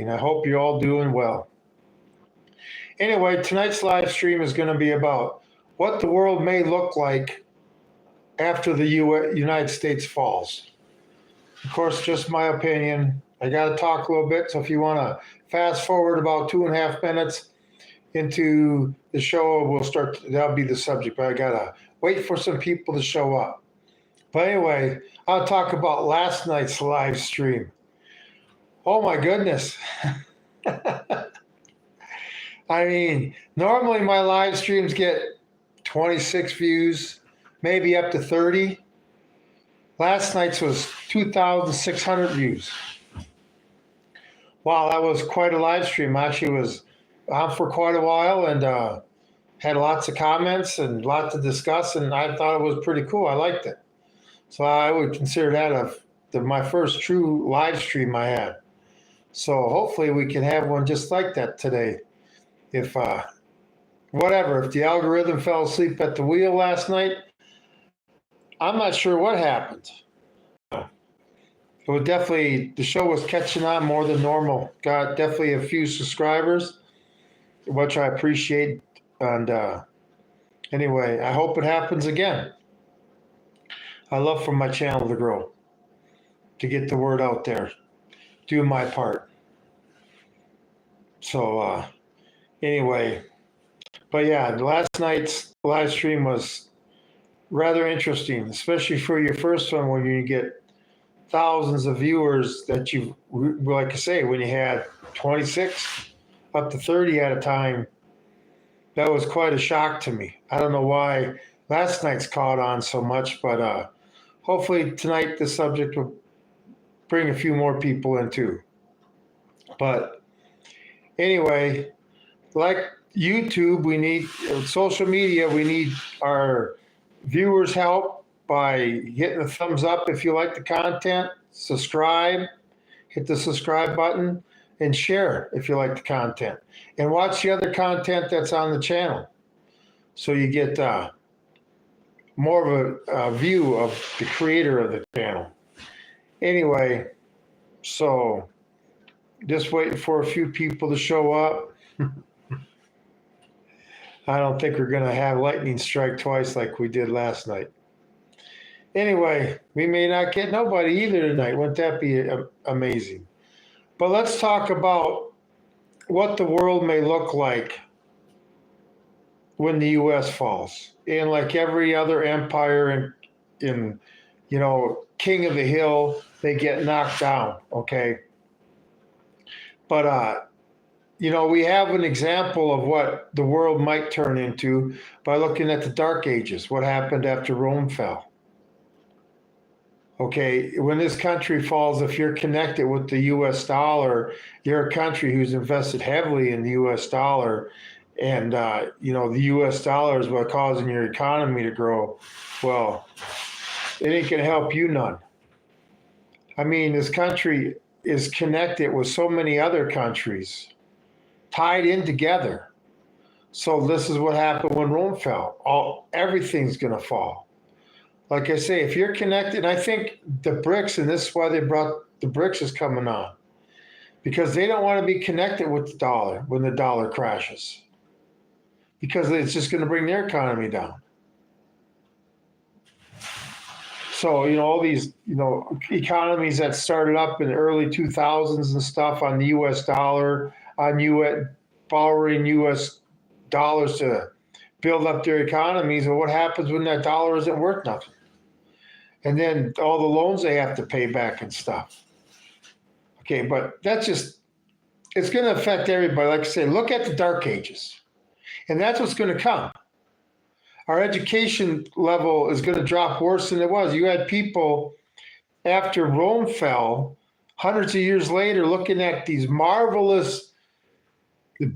and I hope you're all doing well. Anyway, tonight's live stream is going to be about what the world may look like after the United States falls. Of course, just my opinion. I got to talk a little bit, so if you want to fast forward about 2.5 minutes into the show, we'll start. That'll be the subject, but I got to wait for some people to show up. But anyway, I'll talk about last night's live stream. Oh my goodness. I mean, normally my live streams get 26 views, maybe up to 30. Last night's was 2,600 views. Wow, that was quite a live stream. Actually, was on for quite a while and had lots of comments and lots to discuss, and I thought it was pretty cool. I liked it. So I would consider that my first true live stream I had. So hopefully we can have one just like that today. If the algorithm fell asleep at the wheel last night, I'm not sure what happened. It was definitely, the show was catching on more than normal. Got definitely a few subscribers, which I appreciate. And anyway, I hope it happens again. I love for my channel to grow, to get the word out there, do my part. So anyway, but yeah, last night's live stream was rather interesting, especially for your first one when you get thousands of viewers that you, like I say, when you had 26 up to 30 at a time. That was quite a shock to me. I don't know why last night's caught on so much, but hopefully tonight the subject will bring a few more people in too. But anyway, like YouTube, we need social media. We need our viewers' help by hitting the thumbs up if you like the content, subscribe, hit the subscribe button, and share if you like the content. And watch the other content that's on the channel so you get more of a view of the creator of the channel. Anyway, so just waiting for a few people to show up. I don't think we're going to have lightning strike twice like we did last night. Anyway, we may not get nobody either tonight. Wouldn't that be amazing? But let's talk about what the world may look like when the U.S. falls. And like every other empire in king of the hill, they get knocked down, okay? But, we have an example of what the world might turn into by looking at the Dark Ages, what happened after Rome fell. Okay, when this country falls, if you're connected with the U.S. dollar, you're a country who's invested heavily in the U.S. dollar, and the U.S. dollar is what's causing your economy to grow. Well, it ain't gonna help you none. I mean, this country is connected with so many other countries, tied in together. So this is what happened when Rome fell. Everything's gonna fall. Like I say, if you're connected, I think the BRICS, and this is why they brought the BRICS is coming on, because they don't want to be connected with the dollar when the dollar crashes, because it's just going to bring their economy down. So, all these, economies that started up in the early 2000s and stuff on the U.S. dollar, borrowing U.S. dollars to build up their economies, and what happens when that dollar isn't worth nothing? And then all the loans they have to pay back and stuff. Okay, but it's going to affect everybody. Like I say, look at the Dark Ages. And that's what's going to come. Our education level is going to drop worse than it was. You had people after Rome fell, hundreds of years later, looking at these marvelous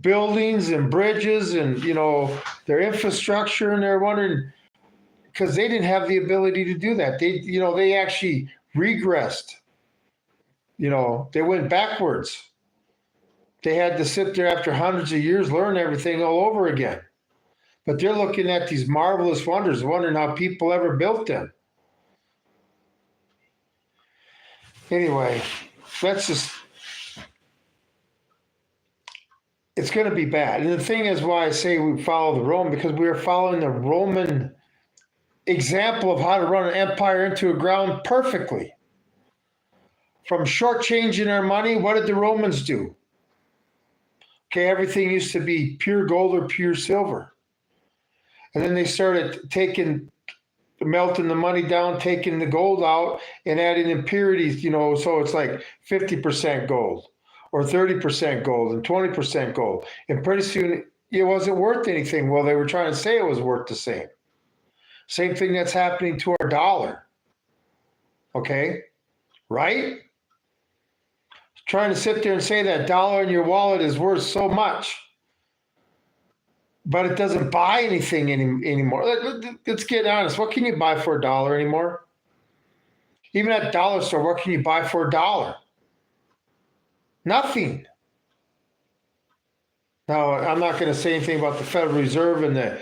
buildings and bridges and, their infrastructure, and they're wondering, because they didn't have the ability to do that. They actually regressed. They went backwards. They had to sit there after hundreds of years, learn everything all over again. But they're looking at these marvelous wonders, wondering how people ever built them. Anyway, let's just it's going to be bad. And the thing is why I say we follow the Roman, because we are following the Roman example of how to run an empire into a ground perfectly. From shortchanging our money, what did the Romans do? Okay, everything used to be pure gold or pure silver. And then they started melting the money down, taking the gold out, and adding impurities, so it's like 50% gold or 30% gold and 20% gold. And pretty soon it wasn't worth anything. Well, they were trying to say it was worth the same. Same thing that's happening to our dollar. Okay? Right? Trying to sit there and say that dollar in your wallet is worth so much, but it doesn't buy anything anymore. Let's get honest. What can you buy for $1 anymore? Even at dollar store, what can you buy for $1? Nothing. Now, I'm not going to say anything about the Federal Reserve and the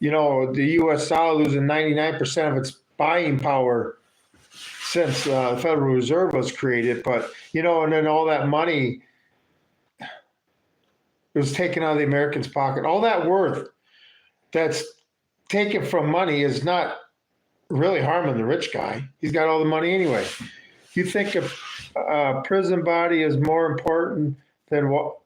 U.S. dollar losing 99% of its buying power since the Federal Reserve was created. But, and then all that money was taken out of the Americans' pocket. All that worth that's taken from money is not really harming the rich guy. He's got all the money anyway. You think a prison body is more important than what?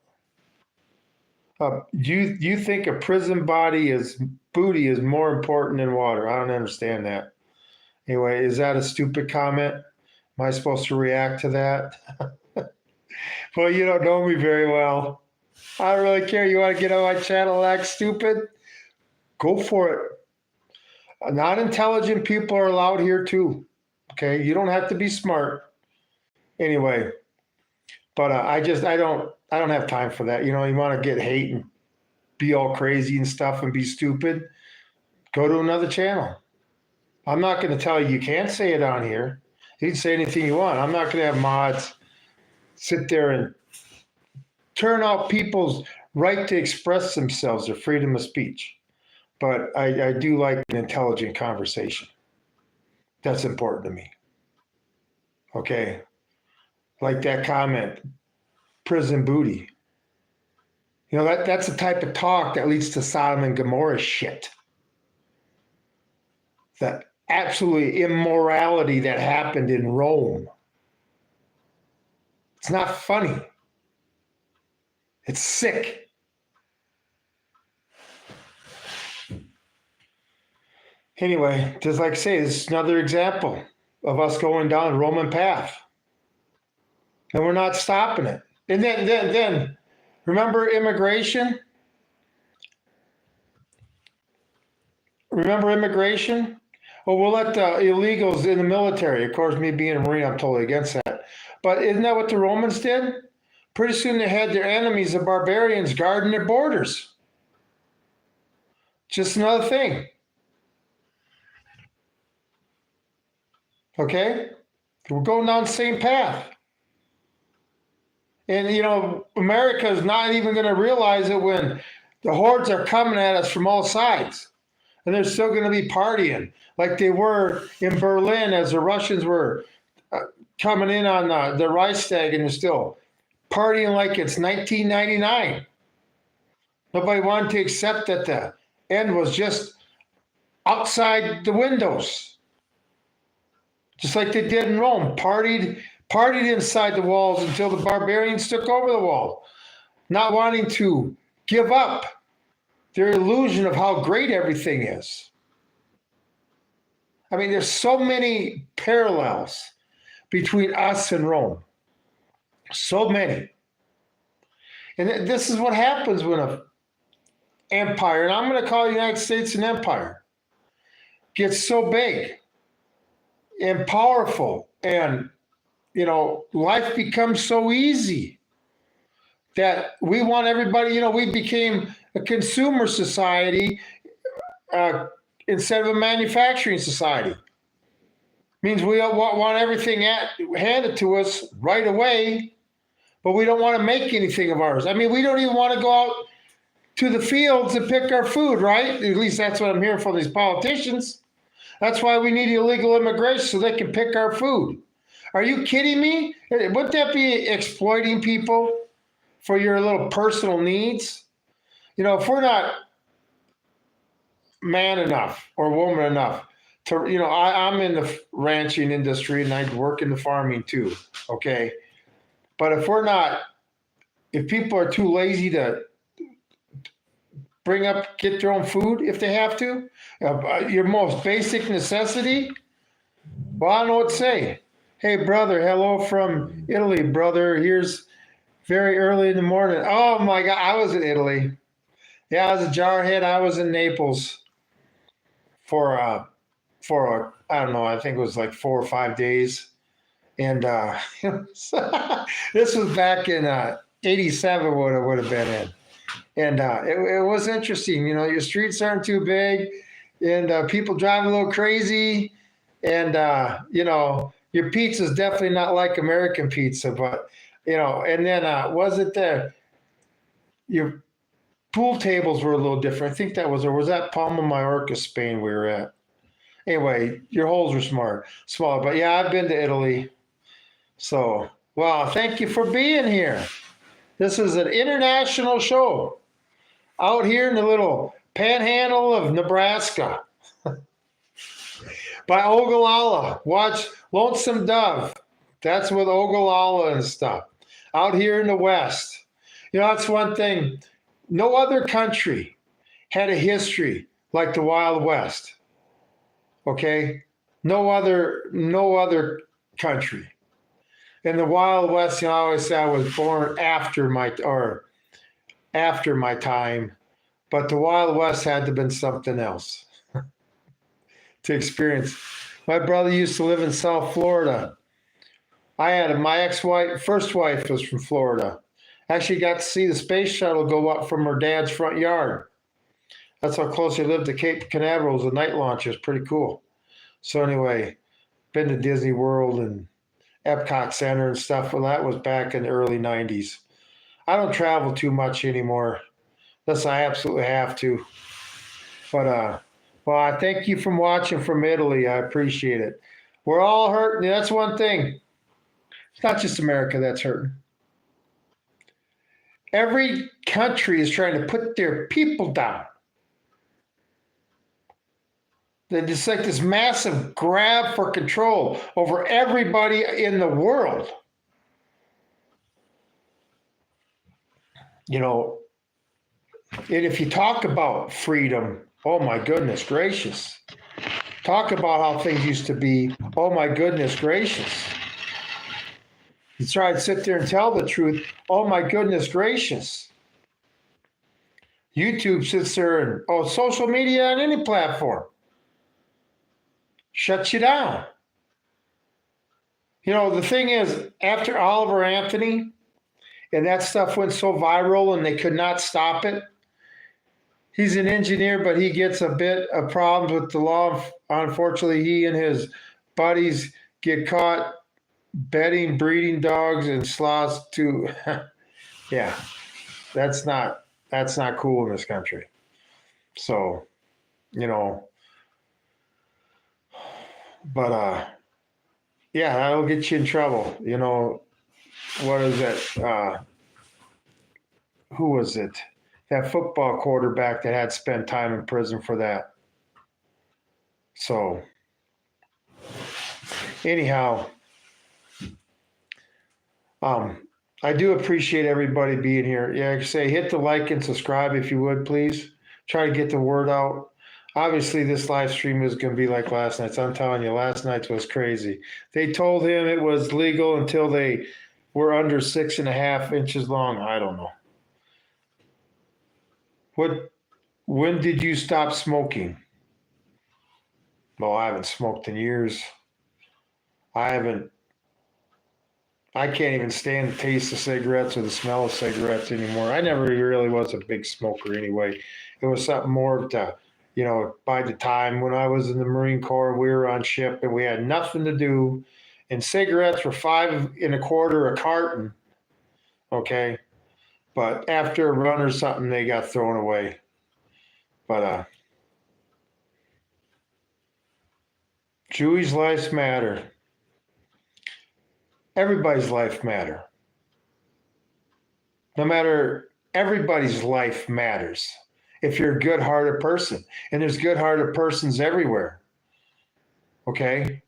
You think a prison booty is more important than water? I don't understand that. Anyway, is that a stupid comment? Am I supposed to react to that? Well, you don't know me very well. I don't really care. You want to get on my channel and act stupid? Go for it. Non-intelligent people are allowed here too. Okay, you don't have to be smart. Anyway, but I don't have time for that. You want to get hate and be all crazy and stuff and be stupid. Go to another channel. I'm not going to tell you can't say it on here. You can say anything you want. I'm not going to have mods sit there and turn out people's right to express themselves, their freedom of speech. But I do like an intelligent conversation. That's important to me. Okay. Like that comment, prison booty. That's the type of talk that leads to Sodom and Gomorrah shit. That absolutely immorality that happened in Rome. It's not funny. It's sick. Anyway, just like I say, this is another example of us going down the Roman path. And we're not stopping it. And then remember immigration? Remember immigration? Well, we'll let the illegals in the military. Of course, me being a Marine, I'm totally against that. But isn't that what the Romans did? Pretty soon they had their enemies, the barbarians, guarding their borders. Just another thing. Okay? We're going down the same path. And, America is not even going to realize it when the hordes are coming at us from all sides. And they're still going to be partying like they were in Berlin as the Russians were coming in on the Reichstag, and they're still partying like it's 1999. Nobody wanted to accept that the end was just outside the windows. Just like they did in Rome, partied inside the walls until the barbarians took over the wall, not wanting to give up their illusion of how great everything is. I mean, there's so many parallels between us and Rome. So many. And this is what happens when an empire, and I'm going to call the United States an empire, gets so big and powerful, and life becomes so easy that we want everybody, we became a consumer society instead of a manufacturing society. Means we want everything handed to us right away, but we don't want to make anything of ours. I mean, we don't even want to go out to the fields and pick our food, right? At least that's what I'm hearing from these politicians. That's why we need illegal immigration, so they can pick our food. Are you kidding me? Wouldn't that be exploiting people for your little personal needs. If we're not man enough or woman enough to, I'm in the ranching industry and I work in the farming too. Okay. But if people are too lazy to get their own food if they have to, your most basic necessity, well, I don't know what to say. Hey, brother, hello from Italy, brother. Here's very early in the morning. Oh my God, I was in Italy. Yeah, I was a jarhead. I was in Naples for I don't know, I think it was like 4 or 5 days. And this was back in 87 would have been in. And it was interesting. Your streets aren't too big and people drive a little crazy. And, your pizza is definitely not like American pizza, but, and then was it your pool tables were a little different. I think or was that Palma de Mallorca, Spain we were at? Anyway, your holes were smaller. But yeah, I've been to Italy. So, well, thank you for being here. This is an international show out here in the little panhandle of Nebraska by Ogallala. Watch Lonesome Dove. That's with Ogallala and stuff. Out here in the West. That's one thing. No other country had a history like the Wild West. Okay? No other country. In the Wild West, I always say I was born after my time, but the Wild West had to have been something else to experience. My brother used to live in South Florida. My first wife was from Florida. Actually got to see the space shuttle go up from her dad's front yard. That's how close he lived to Cape Canaveral. It was a night launch. It was pretty cool. So anyway, been to Disney World and Epcot Center and stuff. Well, that was back in the early 90s. I don't travel too much anymore unless I absolutely have to. But, well, I thank you for watching from Italy. I appreciate it. We're all hurting. That's one thing. It's not just America that's hurting. Every country is trying to put their people down. It's like this massive grab for control over everybody in the world. And if you talk about freedom, oh my goodness gracious. Talk about how things used to be. Oh my goodness gracious. You try to sit there and tell the truth. Oh my goodness gracious. YouTube sits there and, social media on any platform shuts you down. The thing is, after Oliver Anthony and that stuff went so viral and they could not stop it, he's an engineer, but he gets a bit of problems with the law. Unfortunately, he and his buddies get caught breeding dogs and sloths too. Yeah, that's not cool in this country. So, but yeah, that'll get you in trouble. What is it? Who was it? That football quarterback that had spent time in prison for that. So, anyhow, I do appreciate everybody being here. Yeah, like I say, hit the like and subscribe if you would, please. Try to get the word out. Obviously, this live stream is going to be like last night's. I'm telling you, last night's was crazy. They told him it was legal until they were under 6.5 inches long. I don't know. When did you stop smoking? Well, I haven't smoked in years. I can't even stand the taste of cigarettes or the smell of cigarettes anymore. I never really was a big smoker anyway. It was something more to, by the time when I was in the Marine Corps, we were on ship and we had nothing to do. And cigarettes were $5.25 a carton. Okay. But after a run or something, they got thrown away. But Jewish lives matter. Everybody's life matter. No matter, everybody's life matters if you're a good-hearted person. And there's good-hearted persons everywhere. Okay?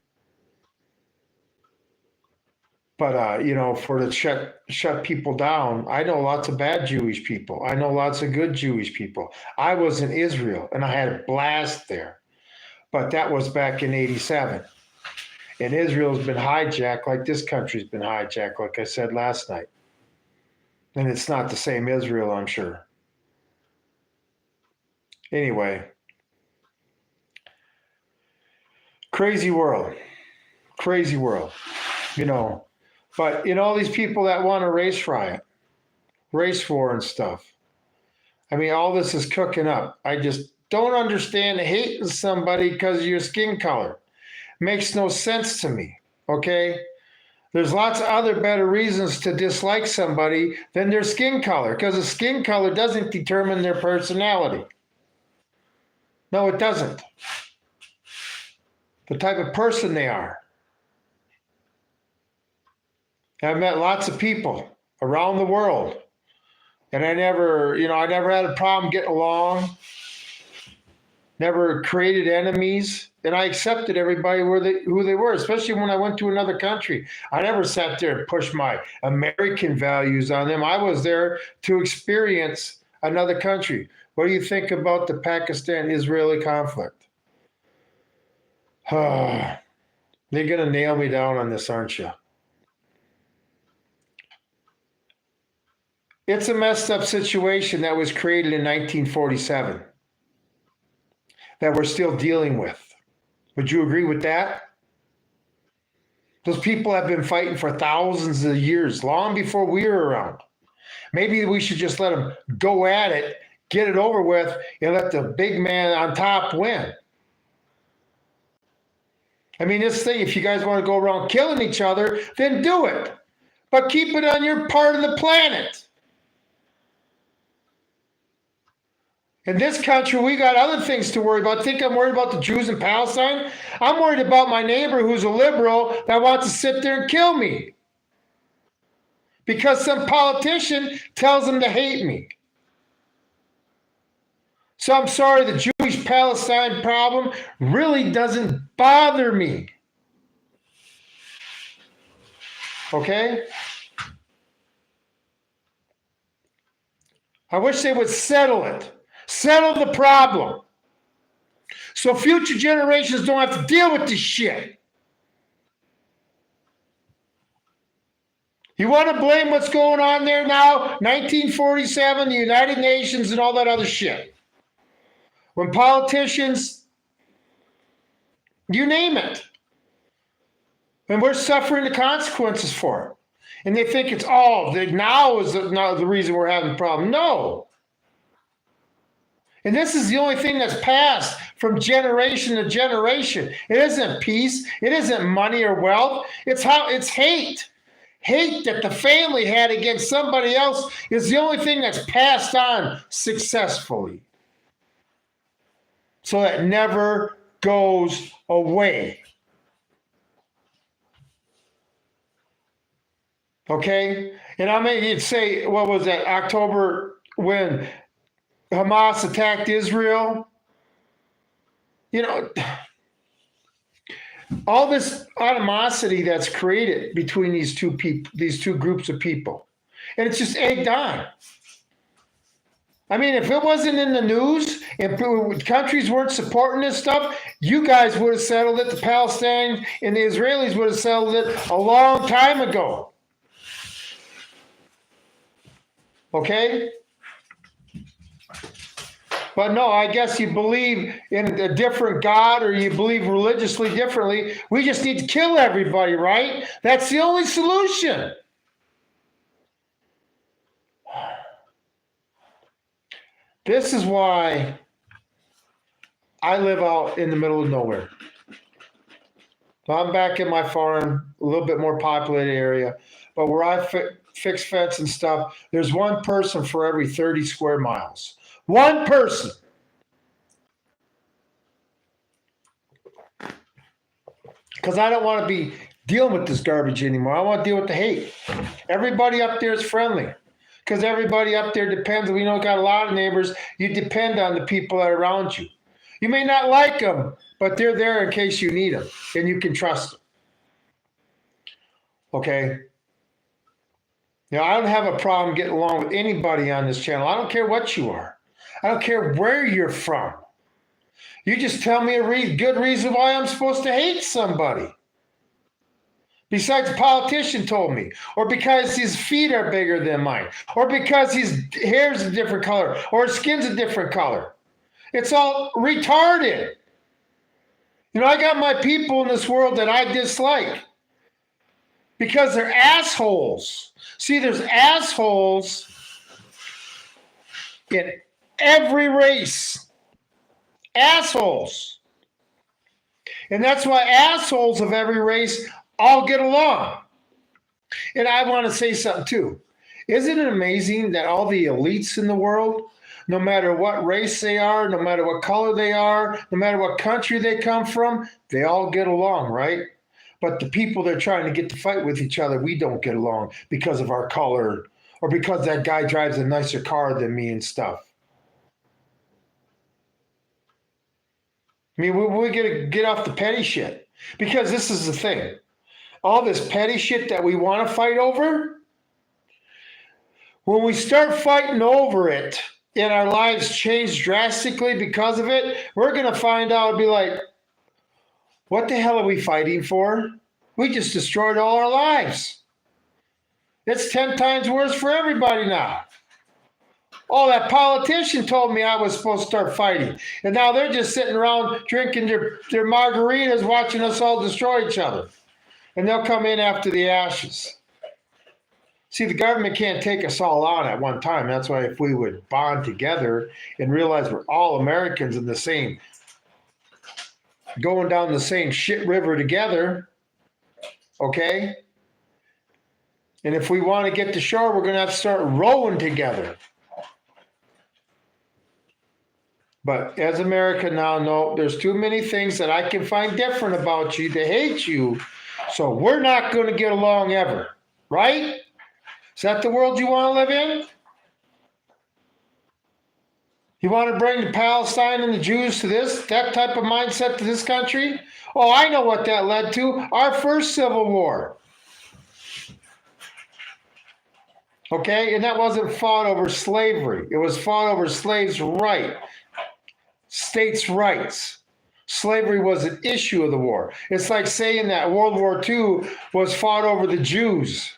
But for to shut people down, I know lots of bad Jewish people. I know lots of good Jewish people. I was in Israel and I had a blast there. But that was back in 87. And Israel's been hijacked like this country's been hijacked, like I said last night. And it's not the same Israel, I'm sure. Anyway, crazy world. Crazy world. But all these people that want a race riot, race war and stuff. I mean, all this is cooking up. I just don't understand hating somebody because of your skin color. Makes no sense to me, okay? There's lots of other better reasons to dislike somebody than their skin color, because the skin color doesn't determine their personality. No, it doesn't. The type of person they are. I've met lots of people around the world, and I never had a problem getting along, never created enemies, and I accepted everybody who they were, especially when I went to another country. I never sat there and pushed my American values on them. I was there to experience another country. What do you think about the Pakistan-Israeli conflict? They're going to nail me down on this, aren't you? It's a messed up situation that was created in 1947 that we're still dealing with. Would you agree with that? Those people have been fighting for thousands of years, long before we were around. Maybe we should just let them go at it, get it over with, and let the big man on top win. I mean, this thing, if you guys want to go around killing each other, then do it. But keep it on your part of the planet. In this country, we got other things to worry about. Think I'm worried about the Jews in Palestine? I'm worried about my neighbor who's a liberal that wants to sit there and kill me because some politician tells him to hate me. So I'm sorry, the Jewish-Palestine problem really doesn't bother me. Okay? I wish they would settle it. Settle the problem. So future generations don't have to deal with this shit. You want to blame what's going on there now? 1947, the United Nations, and all that other shit. When politicians, you name it. And we're suffering the consequences for it. And they think it's now is the reason we're having a problem. No. And this is the only thing that's passed from generation to generation. It isn't peace. It isn't money or wealth. It's hate. Hate that the family had against somebody else is the only thing that's passed on successfully. So that never goes away. Okay? And I mean, you'd say, what was that, October, when Hamas attacked Israel? All this animosity that's created between these two groups of people. And it's just egged on. I mean, if it wasn't in the news, if countries weren't supporting this stuff, you guys would have settled it. The Palestinians and the Israelis would have settled it a long time ago. Okay? But no, I guess you believe in a different God or you believe religiously differently. We just need to kill everybody, right? That's the only solution. This is why I live out in the middle of nowhere. I'm back in my farm, a little bit more populated area, but where I fix fence and stuff, there's one person for every 30 square miles. One person. Because I don't want to be dealing with this garbage anymore. I want to deal with the hate. Everybody up there is friendly. because everybody up there depends. We don't got a lot of neighbors. You depend on the people that are around you. You may not like them, but they're there in case you need them, and you can trust them. Okay? Now, I don't have a problem getting along with anybody on this channel. I don't care what you are. I don't care where you're from. You just tell me a good reason why I'm supposed to hate somebody. Besides, a politician told me, or because his feet are bigger than mine, or because his hair's a different color, or his skin's a different color. It's all retarded. You know, I got my people in this world that I dislike because they're assholes. See, there's assholes in every race. Assholes. And that's why assholes of every race all get along. And I want to say something too. Isn't it amazing that all the elites in the world, no matter what race they are, no matter what color they are, no matter what country they come from, they all get along, right? But the people they're trying to get to fight with each other, we don't get along because of our color or because that guy drives a nicer car than me and stuff. I mean, we got to get off the petty shit, because this is the thing. All this petty shit that we want to fight over, when we start fighting over it and our lives change drastically because of it, we're going to find out and be like, what the hell are we fighting for? We just destroyed all our lives. It's 10 times worse for everybody now. Oh, that politician told me I was supposed to start fighting. And now they're just sitting around drinking their margaritas, watching us all destroy each other. And they'll come in after the ashes. See, the government can't take us all on at one time. That's why if we would bond together and realize we're all Americans in the same, going down the same shit river together, okay? And if we want to get to shore, we're going to have to start rowing together. But as America now, no, there's too many things that I can find different about you to hate you. So we're not going to get along ever, right? Is that the world you want to live in? You want to bring the Palestine and the Jews to that type of mindset to this country? Oh, I know what that led to. Our first civil war. Okay, and that wasn't fought over slavery. It was fought over slaves' right, states' rights. Slavery was an issue of the war. It's like saying that World War II was fought over the Jews,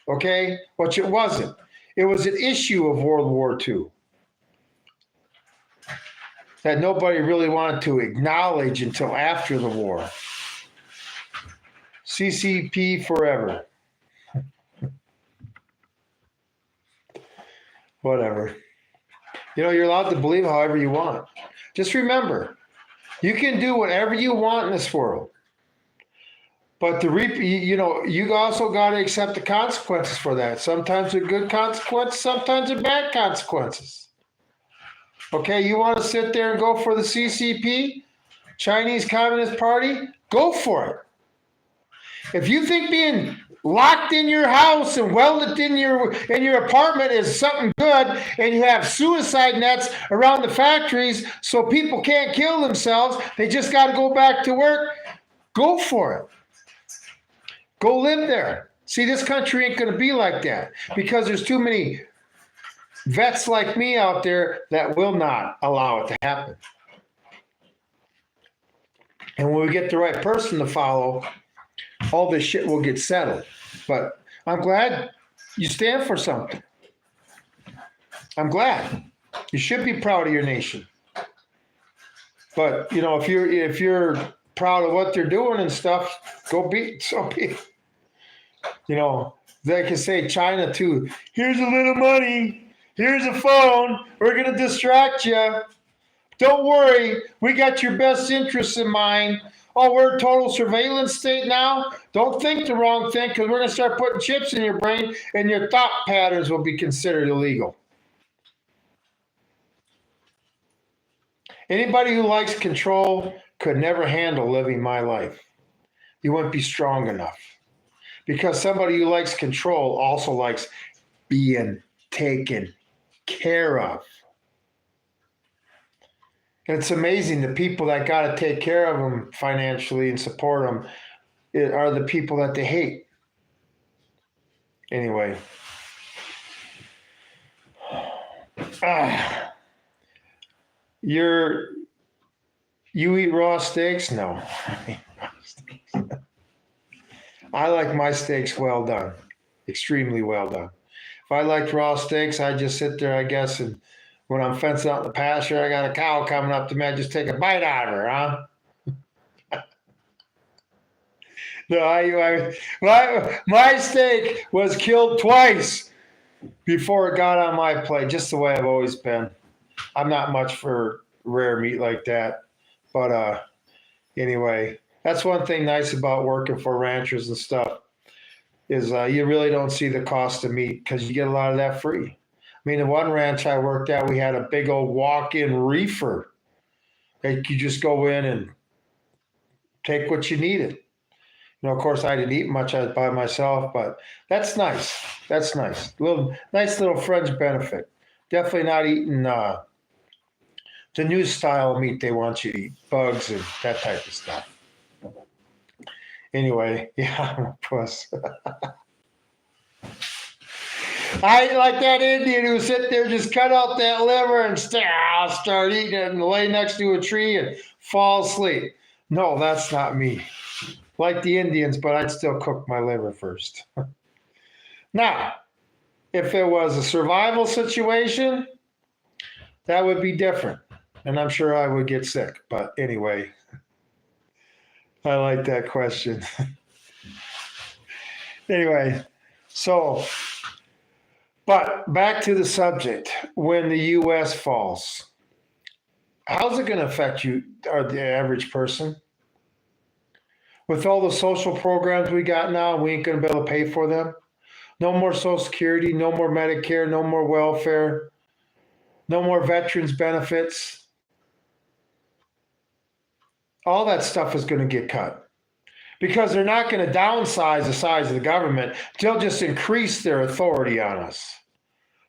okay? Which it wasn't. It was an issue of World War II that nobody really wanted to acknowledge until after the war. CCP forever. Whatever. You know, you're allowed to believe however you want. Just remember, you can do whatever you want in this world. But you also got to accept the consequences for that. Sometimes they're good consequences, sometimes they're bad consequences. Okay, you want to sit there and go for the CCP, Chinese Communist Party? Go for it. If you think being locked in your house and welded in your apartment is something good, and you have suicide nets around the factories so people can't kill themselves, they just got to go back to work, go for it. Go live there. See, this country ain't going to be like that because there's too many vets like me out there that will not allow it to happen. And when we get the right person to follow, all this shit will get settled. But I'm glad you stand for something. I'm glad. You should be proud of your nation. But, you know, if you're proud of what they're doing and stuff, go be so be. You know, they can say China too. Here's a little money. Here's a phone. We're going to distract you. Don't worry. We got your best interests in mind. Oh, we're a total surveillance state now? Don't think the wrong thing, because we're going to start putting chips in your brain and your thought patterns will be considered illegal. Anybody who likes control could never handle living my life. You wouldn't be strong enough. Because somebody who likes control also likes being taken care of. And it's amazing the people that got to take care of them financially and support them are the people that they hate. Anyway. You eat raw steaks? No. I like my steaks well done, extremely well done. If I liked raw steaks, I just sit there, I guess, and when I'm fencing out in the pasture, I got a cow coming up to me, I just take a bite out of her, huh? No, my steak was killed twice before it got on my plate, just the way I've always been. I'm not much for rare meat like that. But anyway, that's one thing nice about working for ranchers and stuff is you really don't see the cost of meat because you get a lot of that free. I mean, the one ranch I worked at, we had a big old walk-in reefer. Like you just go in and take what you needed. Of course, I didn't eat much by myself, but that's nice. That's nice. Nice little fringe benefit. Definitely not eating the new style of meat they want you to eat, bugs and that type of stuff. Anyway, yeah, I'm a puss. I like that Indian who sit there, just cut out that liver and start eating it and lay next to a tree and fall asleep. No, that's not me. Like the Indians, but I'd still cook my liver first. Now, if it was a survival situation, that would be different. And I'm sure I would get sick. But anyway, I like that question. Anyway, but back to the subject. When the U.S. falls, how's it going to affect you, or the average person? With all the social programs we got now, we ain't going to be able to pay for them. No more Social Security, no more Medicare, no more welfare, no more veterans benefits. All that stuff is going to get cut because they're not going to downsize the size of the government. They'll just increase their authority on us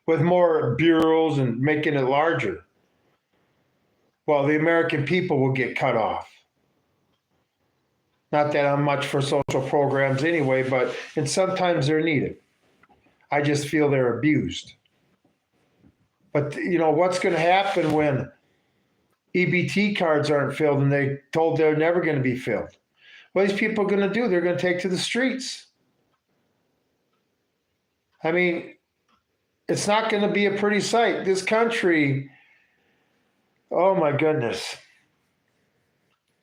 with more bureaus and making it larger. Well, the American people will get cut off. Not that I'm much for social programs anyway, and sometimes they're needed. I just feel they're abused. But what's going to happen when EBT cards aren't filled and they told they're never going to be filled? What are these people going to do? They're going to take to the streets. I mean, it's not going to be a pretty sight. This country, oh my goodness.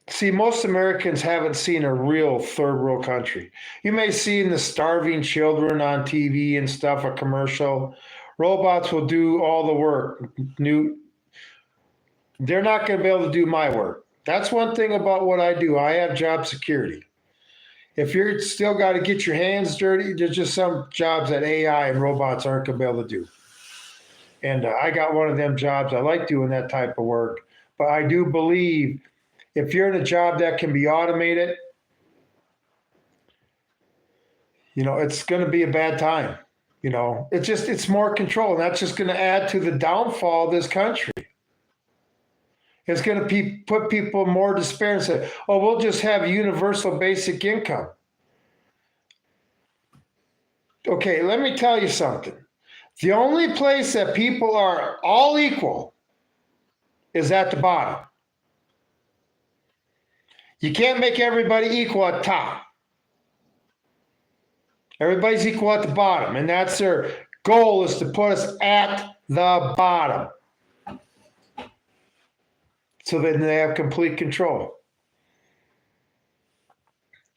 See, most Americans haven't seen a real third world country. You may see the starving children on TV and stuff, a commercial. Robots will do all the work. They're not going to be able to do my work. That's one thing about what I do. I have job security. If you're still got to get your hands dirty, there's just some jobs that AI and robots aren't going to be able to do. And I got one of them jobs. I like doing that type of work. But I do believe if you're in a job that can be automated, it's going to be a bad time. It's more control. And that's just going to add to the downfall of this country. It's going to put people in more despair and say, oh, we'll just have universal basic income. Okay, let me tell you something. The only place that people are all equal is at the bottom. You can't make everybody equal at top. Everybody's equal at the bottom, and that's their goal, is to put us at the bottom. So then they have complete control.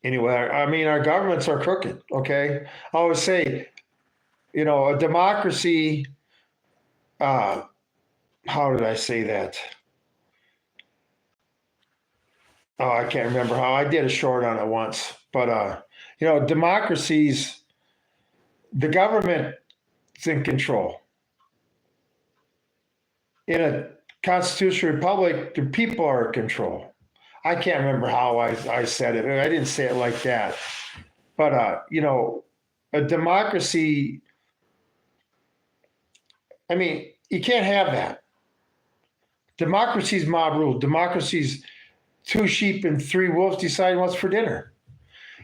Anyway, I mean, our governments are crooked, okay? I always say, a democracy, how did I say that? Oh, I can't remember how. I did a short on it once. But, democracies, the government is in control. In a constitutional republic, the people are in control. I can't remember how I said it. I didn't say it like that. But, a democracy I mean, you can't have that. Democracy's mob rule. Democracy's two sheep and three wolves deciding what's for dinner.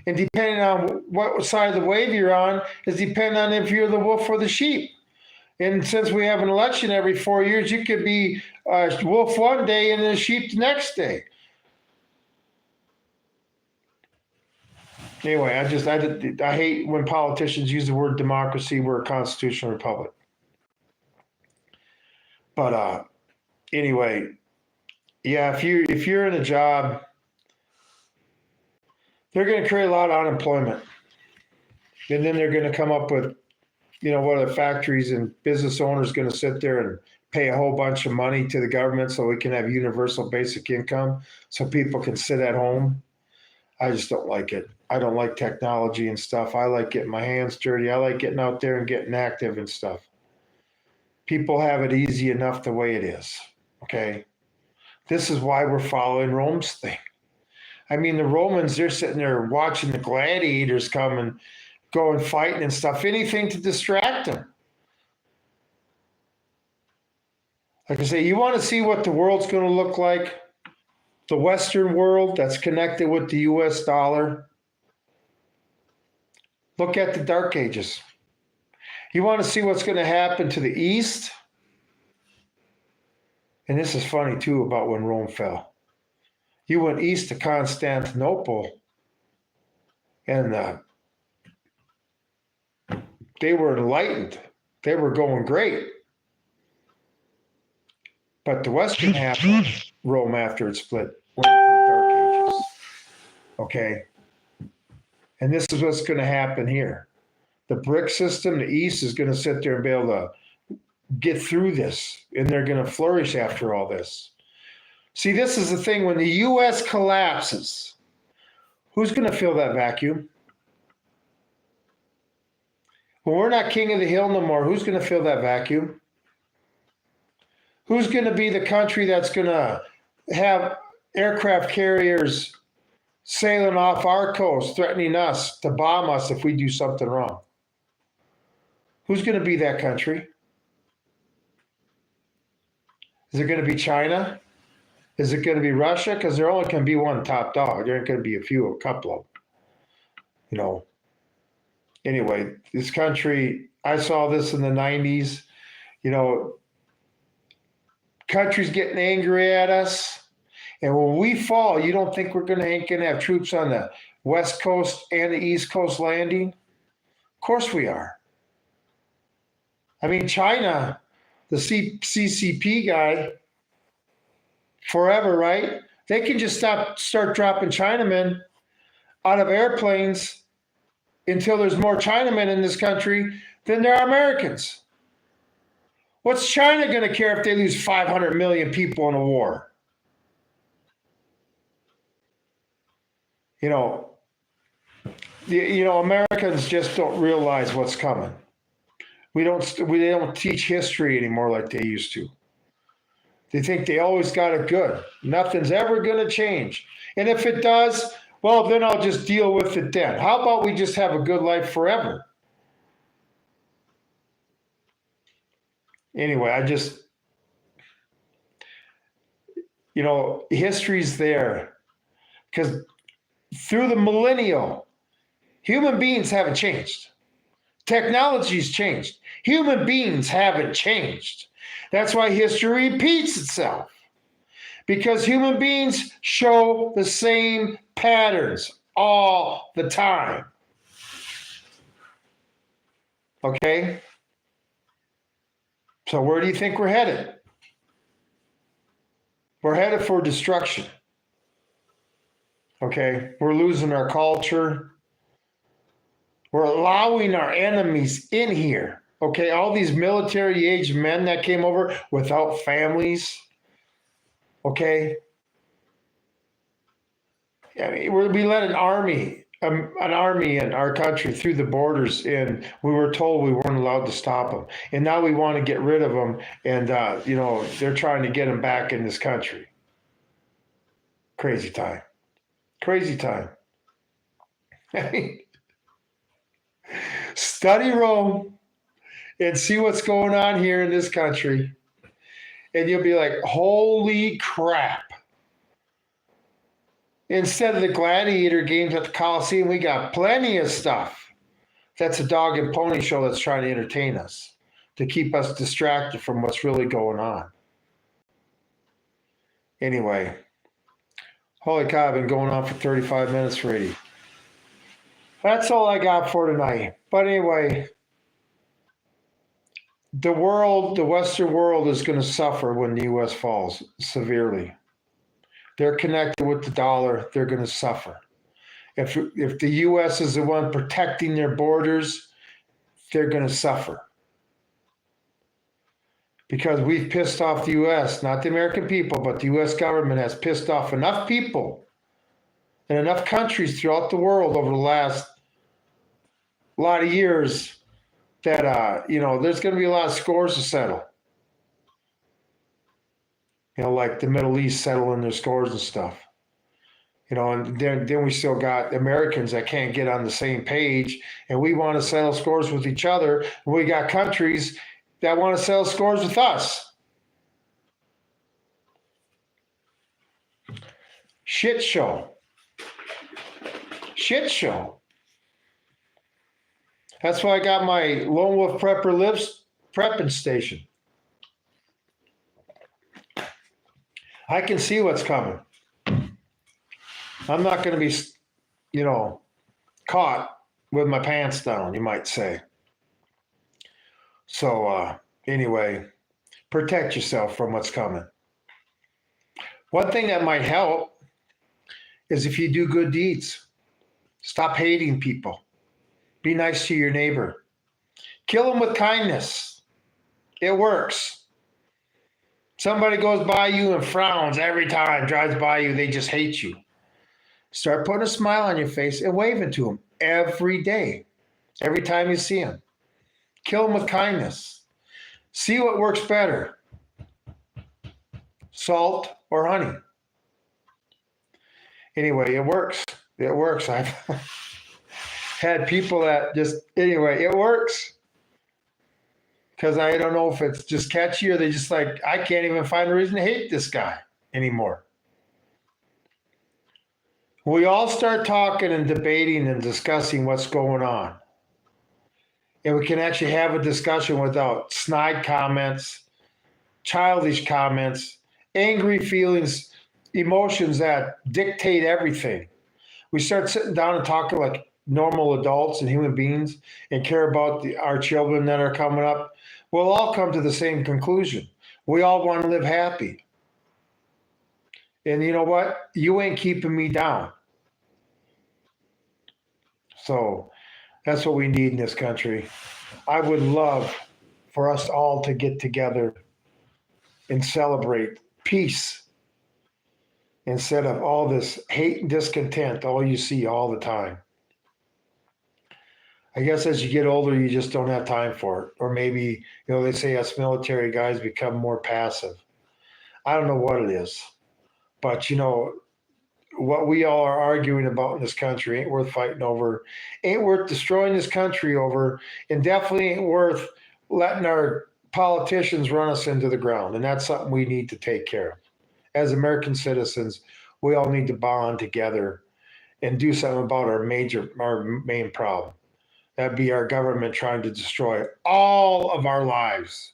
And depending on what side of the wave you're on is depending on if you're the wolf or the sheep. And since we have an election every 4 years, you could be a wolf one day and a sheep the next day. Anyway, I hate when politicians use the word democracy. We're a constitutional republic. But anyway, yeah, if you're in a job, they're going to create a lot of unemployment, and then they're going to come up with, what are the factories and business owners going to sit there and pay a whole bunch of money to the government so we can have universal basic income so people can sit at home. I just don't like it. I don't like technology and stuff. I like getting my hands dirty. I like getting out there and getting active and stuff. People have it easy enough the way it is. Okay. This is why we're following Rome's thing. I mean, the Romans, they're sitting there watching the gladiators come and go and fighting and stuff, anything to distract them. Like I say, you want to see what the world's going to look like? The Western world that's connected with the US dollar. Look at the Dark Ages. You want to see what's going to happen to the East? And this is funny too about when Rome fell. You went east to Constantinople, and they were enlightened. They were going great. But the western half of Rome, after it split, went into the Dark Ages. Okay? And this is what's going to happen here. The brick system, the East, is going to sit there and be able to get through this, and they're going to flourish after all this. See, this is the thing. When the U.S. collapses, who's going to fill that vacuum? When we're not king of the hill no more, who's going to fill that vacuum? Who's going to be the country that's going to have aircraft carriers sailing off our coast, threatening us to bomb us if we do something wrong? Who's going to be that country? Is it going to be China? Is it going to be Russia? Because there only can be one top dog. There ain't going to be a couple of, Anyway, this country, I saw this in the 90s, countries getting angry at us. And when we fall, you don't think we're going to have troops on the West Coast and the East Coast landing? Of course we are. I mean, China, the CCP guy, forever, right? They can just start dropping Chinamen out of airplanes until there's more Chinamen in this country than there are Americans. What's China going to care if they lose 500 million people in a war? Americans just don't realize what's coming. They don't teach history anymore like they used to. They think they always got it good. Nothing's ever going to change. And if it does, well, then I'll just deal with it then. How about we just have a good life forever? Anyway, history's there. Because through the millennial, human beings haven't changed. Technology's changed. Human beings haven't changed. That's why history repeats itself. Because human beings show the same patterns all the time. Okay? So where do you think we're headed? We're headed for destruction. Okay? We're losing our culture. We're allowing our enemies in here. Okay? All these military-aged men that came over without families. Okay? I mean, we let an army in our country through the borders, and we were told we weren't allowed to stop them. And now we want to get rid of them, and they're trying to get them back in this country. Crazy time. Crazy time. Study Rome and see what's going on here in this country. And you'll be like, holy crap. Instead of the gladiator games at the Coliseum, we got plenty of stuff. That's a dog and pony show that's trying to entertain us, to keep us distracted from what's really going on. Anyway, holy cow, I've been going on for 35 minutes already. That's all I got for tonight. But anyway, the Western world is going to suffer when the U.S. falls severely. They're connected with the dollar. They're going to suffer. If the U.S. is the one protecting their borders, they're going to suffer. Because we've pissed off the U.S., not the American people, but the U.S. government has pissed off enough people and enough countries throughout the world over the last lot of years that, there's going to be a lot of scores to settle. Like the Middle East settling their scores and stuff. And then we still got Americans that can't get on the same page, and we want to settle scores with each other. And we got countries that want to settle scores with us. Shit show. Shit show. That's why I got my Lone Wolf Prepper Lives prepping station. I can see what's coming. I'm not going to be, caught with my pants down, you might say. So anyway, protect yourself from what's coming. One thing that might help is if you do good deeds. Stop hating people. Be nice to your neighbor. Kill them with kindness. It works. Somebody goes by you and frowns every time, drives by you, they just hate you. Start putting a smile on your face and waving to them every day, every time you see them. Kill them with kindness. See what works better, salt or honey. Anyway, it works. It works. I've had people that it works. Because I don't know if it's just catchy or they just like, I can't even find a reason to hate this guy anymore. We all start talking and debating and discussing what's going on. And we can actually have a discussion without snide comments, childish comments, angry feelings, emotions that dictate everything. We start sitting down and talking like normal adults and human beings and care about our children that are coming up. We'll all come to the same conclusion. We all want to live happy. And you know what? You ain't keeping me down. So that's what we need in this country. I would love for us all to get together and celebrate peace instead of all this hate and discontent, all you see all the time. I guess as you get older, you just don't have time for it. Or maybe, they say us military guys become more passive. I don't know what it is. But, what we all are arguing about in this country ain't worth fighting over, ain't worth destroying this country over, and definitely ain't worth letting our politicians run us into the ground. And that's something we need to take care of. As American citizens, we all need to bond together and do something about our main problem. That'd be our government trying to destroy all of our lives.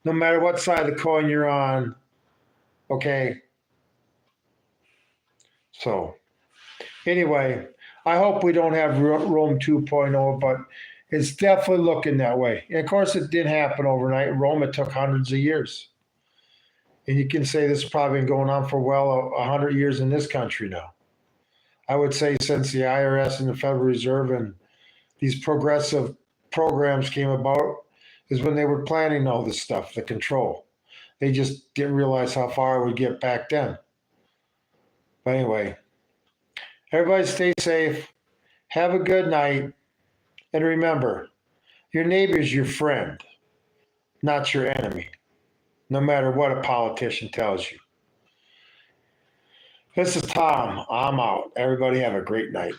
No matter what side of the coin you're on, okay? So, anyway, I hope we don't have Rome 2.0, but it's definitely looking that way. And of course, it didn't happen overnight. In Rome, it took hundreds of years. And you can say this has probably been going on for 100 years in this country now. I would say since the IRS and the Federal Reserve and these progressive programs came about is when they were planning all this stuff, the control. They just didn't realize how far it would get back then. But anyway, everybody stay safe. Have a good night. And remember, your neighbor is your friend, not your enemy, no matter what a politician tells you. This is Tom. I'm out. Everybody have a great night.